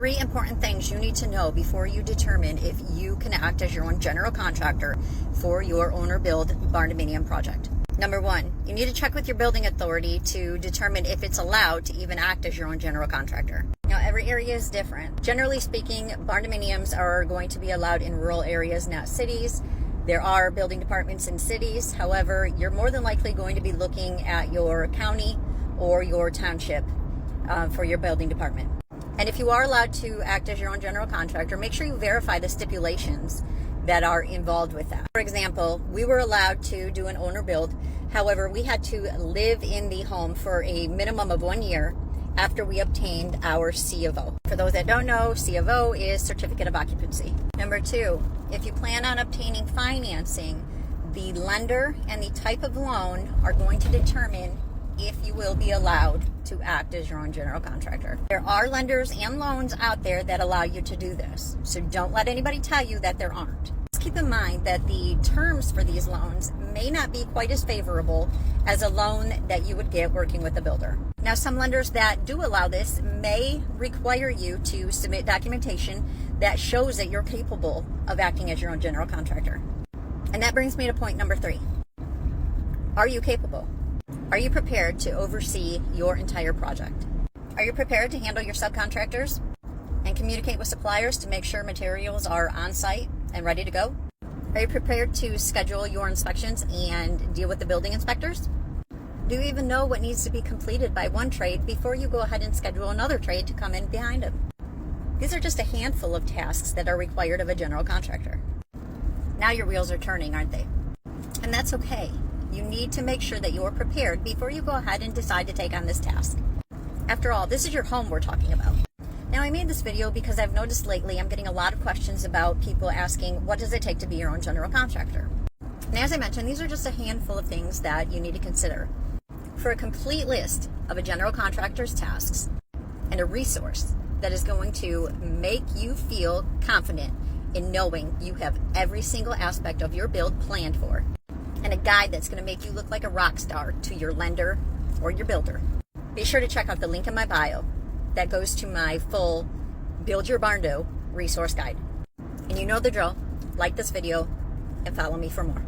3 important things you need to know before you determine if you can act as your own general contractor for your owner-build barndominium project. Number 1, you need to check with your building authority to determine if it's allowed to even act as your own general contractor. Now, every area is different. Generally speaking, barndominiums are going to be allowed in rural areas, not cities. There are building departments in cities. However, you're more than likely going to be looking at your county or your township for your building department. And if you are allowed to act as your own general contractor, make sure you verify the stipulations that are involved with that. For example, we were allowed to do an owner build. However, we had to live in the home for a minimum of 1 year after we obtained our C of O. For those that don't know, C of O is Certificate of Occupancy. Number 2, if you plan on obtaining financing, the lender and the type of loan are going to determine if you will be allowed to act as your own general contractor. There are lenders and loans out there that allow you to do this, so don't let anybody tell you that there aren't. Just keep in mind that the terms for these loans may not be quite as favorable as a loan that you would get working with a builder. Now, some lenders that do allow this may require you to submit documentation that shows that you're capable of acting as your own general contractor. And that brings me to point number 3. Are you capable? Are you prepared to oversee your entire project? Are you prepared to handle your subcontractors and communicate with suppliers to make sure materials are on site and ready to go? Are you prepared to schedule your inspections and deal with the building inspectors? Do you even know what needs to be completed by one trade before you go ahead and schedule another trade to come in behind them? These are just a handful of tasks that are required of a general contractor. Now your wheels are turning, aren't they? And that's okay. You need to make sure that you're prepared before you go ahead and decide to take on this task. After all, this is your home we're talking about. Now, I made this video because I've noticed lately I'm getting a lot of questions about people asking, what does it take to be your own general contractor? And as I mentioned, these are just a handful of things that you need to consider. For a complete list of a general contractor's tasks and a resource that is going to make you feel confident in knowing you have every single aspect of your build planned for, and a guide that's going to make you look like a rock star to your lender or your builder, be sure to check out the link in my bio that goes to my full Build Your Barndo resource guide. And you know the drill. Like this video and follow me for more.